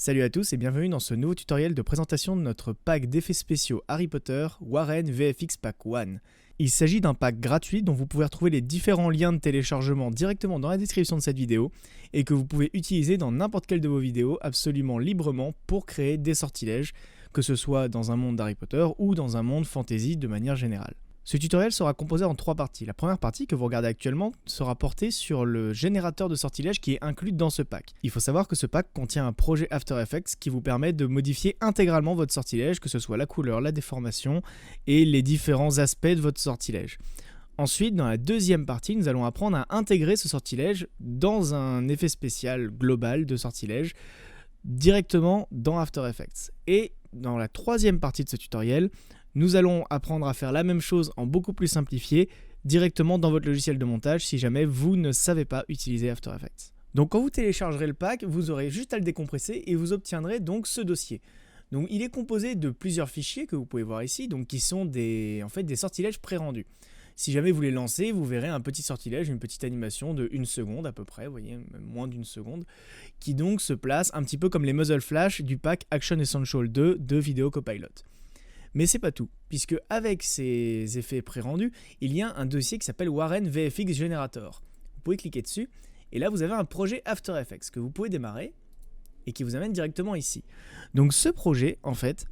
Salut à tous et bienvenue dans ce nouveau tutoriel de présentation de notre pack d'effets spéciaux Harry Potter Warren VFX Pack 1. Il s'agit d'un pack gratuit dont vous pouvez retrouver les différents liens de téléchargement directement dans la description de cette vidéo et que vous pouvez utiliser dans n'importe quelle de vos vidéos absolument librement pour créer des sortilèges, que ce soit dans un monde d'Harry Potter ou dans un monde fantasy de manière générale. Ce tutoriel sera composé en 3 parties. La première partie que vous regardez actuellement sera portée sur le générateur de sortilèges qui est inclus dans ce pack. Il faut savoir que ce pack contient un projet After Effects qui vous permet de modifier intégralement votre sortilège, que ce soit la couleur, la déformation et les différents aspects de votre sortilège. Ensuite, dans la deuxième partie, nous allons apprendre à intégrer ce sortilège dans un effet spécial global de sortilège directement dans After Effects. Et dans la troisième partie de ce tutoriel, nous allons apprendre à faire la même chose en beaucoup plus simplifié directement dans votre logiciel de montage si jamais vous ne savez pas utiliser After Effects. Donc quand vous téléchargerez le pack, vous aurez juste à le décompresser et vous obtiendrez donc ce dossier. Donc il est composé de plusieurs fichiers que vous pouvez voir ici, donc qui sont des sortilèges pré-rendus. Si jamais vous les lancez, vous verrez un petit sortilège, une petite animation de 1 seconde à peu près, vous voyez, même moins d'1 seconde, qui donc se place un petit peu comme les muzzle flash du pack Action Essential 2 de Video Copilot. Mais c'est pas tout, puisque avec ces effets pré-rendus, il y a un dossier qui s'appelle Warren VFX Generator. Vous pouvez cliquer dessus, et là vous avez un projet After Effects que vous pouvez démarrer, et qui vous amène directement ici. Donc ce projet, en fait,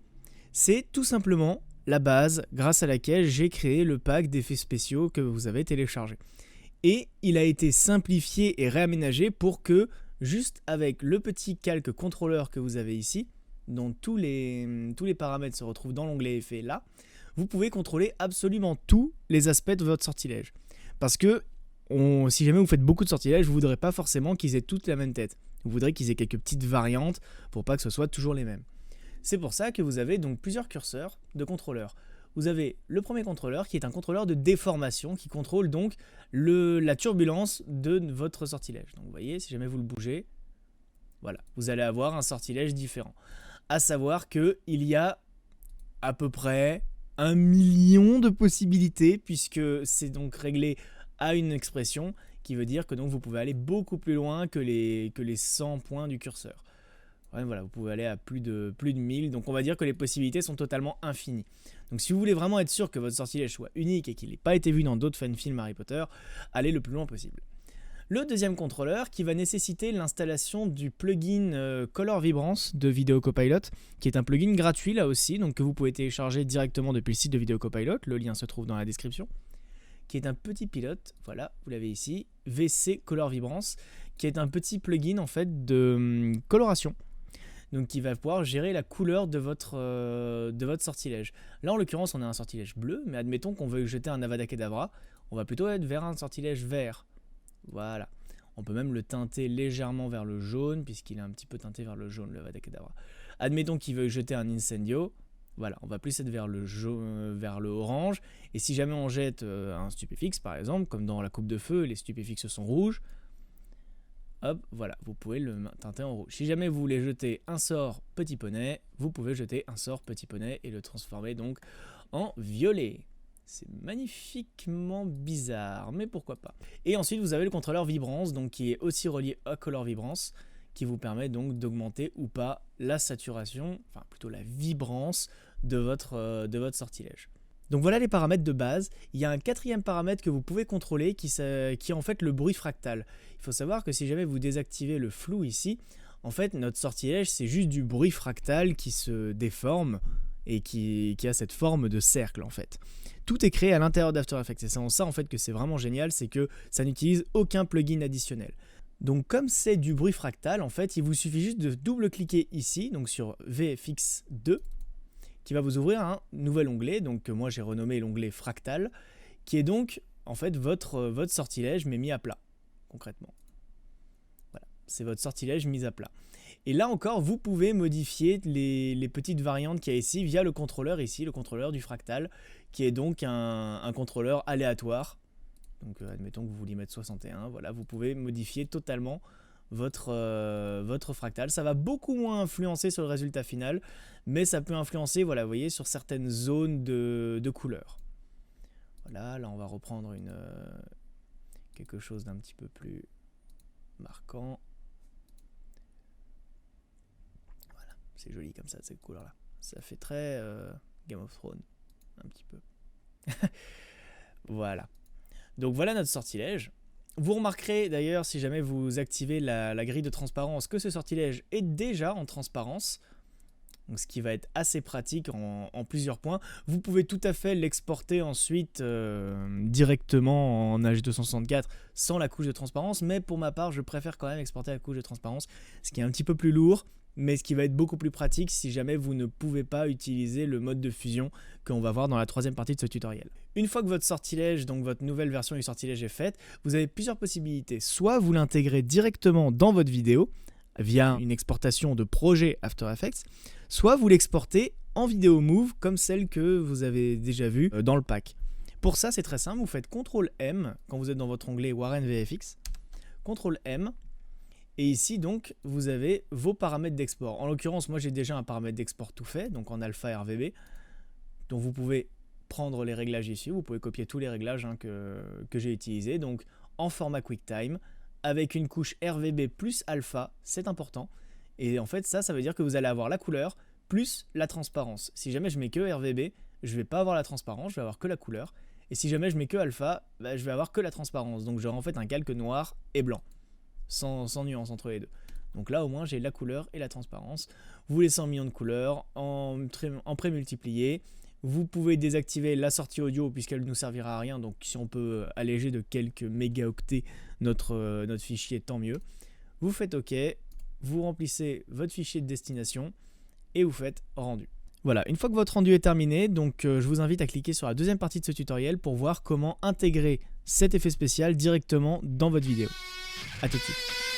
c'est tout simplement la base grâce à laquelle j'ai créé le pack d'effets spéciaux que vous avez téléchargé. Et il a été simplifié et réaménagé pour que, juste avec le petit calque contrôleur que vous avez ici, dont tous les paramètres se retrouvent dans l'onglet effets là, vous pouvez contrôler absolument tous les aspects de votre sortilège. Parce que si jamais vous faites beaucoup de sortilèges, vous ne voudrez pas forcément qu'ils aient toutes la même tête. Vous voudrez qu'ils aient quelques petites variantes pour pas que ce soit toujours les mêmes. C'est pour ça que vous avez donc plusieurs curseurs de contrôleurs. Vous avez le premier contrôleur qui est un contrôleur de déformation qui contrôle donc la turbulence de votre sortilège. Donc vous voyez, si jamais vous le bougez, voilà, vous allez avoir un sortilège différent. À savoir qu'il y a à peu près 1 million de possibilités puisque c'est donc réglé à une expression qui veut dire que donc vous pouvez aller beaucoup plus loin que les 100 points du curseur. Ouais, voilà, vous pouvez aller à plus de 1000, donc on va dire que les possibilités sont totalement infinies. Donc si vous voulez vraiment être sûr que votre sortilège soit unique et qu'il n'ait pas été vu dans d'autres fanfilms Harry Potter, allez le plus loin possible. Le deuxième contrôleur qui va nécessiter l'installation du plugin Color Vibrance de Video Copilot, qui est un plugin gratuit là aussi, donc que vous pouvez télécharger directement depuis le site de Video Copilot, le lien se trouve dans la description, qui est un petit pilote, voilà, vous l'avez ici, VC Color Vibrance, qui est un petit plugin en fait de coloration, donc qui va pouvoir gérer la couleur de votre sortilège. Là en l'occurrence on a un sortilège bleu, mais admettons qu'on veuille jeter un Avada Kedavra, on va plutôt être vers un sortilège vert. Voilà, on peut même le teinter légèrement vers le jaune, puisqu'il est un petit peu teinté vers le jaune, le Avada Kedavra. Admettons qu'il veuille jeter un Incendio, voilà, on va plus être vers le jaune, vers le orange, et si jamais on jette un stupéfixe par exemple, comme dans la coupe de feu, les stupéfixes sont rouges, hop, voilà, vous pouvez le teinter en rouge. Si jamais vous voulez jeter un sort petit poney, vous pouvez jeter un sort petit poney et le transformer donc en violet. C'est magnifiquement bizarre, mais pourquoi pas. Et ensuite, vous avez le contrôleur Vibrance, donc qui est aussi relié à Color Vibrance, qui vous permet donc d'augmenter ou pas la saturation, enfin plutôt la vibrance de votre sortilège. Donc voilà les paramètres de base. Il y a un quatrième paramètre que vous pouvez contrôler qui est en fait le bruit fractal. Il faut savoir que si jamais vous désactivez le flou ici, en fait notre sortilège c'est juste du bruit fractal qui se déforme et qui a cette forme de cercle en fait. Tout est créé à l'intérieur d'After Effects et c'est en ça en fait que c'est vraiment génial, c'est que ça n'utilise aucun plugin additionnel. Donc comme c'est du bruit fractal, en fait, il vous suffit juste de double-cliquer ici, donc sur VFX 2, qui va vous ouvrir un nouvel onglet, donc moi j'ai renommé l'onglet fractal, qui est donc en fait votre sortilège mais mis à plat, concrètement. Voilà, c'est votre sortilège mis à plat. Et là encore, vous pouvez modifier les petites variantes qu'il y a ici via le contrôleur ici, le contrôleur du fractal, qui est donc un contrôleur aléatoire. Donc admettons que vous vouliez mettre 61, voilà, vous pouvez modifier totalement votre fractal. Ça va beaucoup moins influencer sur le résultat final, mais ça peut influencer, voilà, vous voyez, sur certaines zones de couleurs. Voilà, là on va reprendre quelque chose d'un petit peu plus marquant. c'est joli comme ça, cette couleur-là. Ça fait très Game of Thrones, un petit peu. Voilà. Donc voilà notre sortilège. Vous remarquerez d'ailleurs, si jamais vous activez la grille de transparence, que ce sortilège est déjà en transparence. Donc, ce qui va être assez pratique en plusieurs points. Vous pouvez tout à fait l'exporter ensuite directement en H264 sans la couche de transparence. Mais pour ma part, je préfère quand même exporter la couche de transparence, ce qui est un petit peu plus lourd, mais ce qui va être beaucoup plus pratique si jamais vous ne pouvez pas utiliser le mode de fusion qu'on va voir dans la troisième partie de ce tutoriel. Une fois que votre sortilège, donc votre nouvelle version du sortilège est faite, vous avez plusieurs possibilités. Soit vous l'intégrez directement dans votre vidéo, via une exportation de projet After Effects, soit vous l'exportez en vidéo move comme celle que vous avez déjà vue dans le pack. Pour ça, c'est très simple, vous faites CTRL-M quand vous êtes dans votre onglet Warren VFX, CTRL-M, et ici donc vous avez vos paramètres d'export. En l'occurrence, moi j'ai déjà un paramètre d'export tout fait, donc en alpha RVB, dont vous pouvez prendre les réglages ici, vous pouvez copier tous les réglages que j'ai utilisés, donc en format QuickTime, avec une couche RVB plus alpha, c'est important. Et en fait, ça veut dire que vous allez avoir la couleur plus la transparence. Si jamais je mets que RVB, je ne vais pas avoir la transparence, je vais avoir que la couleur. Et si jamais je mets que alpha, je vais avoir que la transparence. Donc j'aurai en fait un calque noir et blanc, sans nuance entre les deux. Donc là, au moins, j'ai la couleur et la transparence. Vous laissez en millions de couleurs, en pré-multiplié. Vous pouvez désactiver la sortie audio puisqu'elle ne nous servira à rien. Donc si on peut alléger de quelques mégaoctets notre fichier, tant mieux. Vous faites OK, vous remplissez votre fichier de destination et vous faites rendu. Voilà, une fois que votre rendu est terminé, donc je vous invite à cliquer sur la deuxième partie de ce tutoriel pour voir comment intégrer cet effet spécial directement dans votre vidéo. A tout de suite.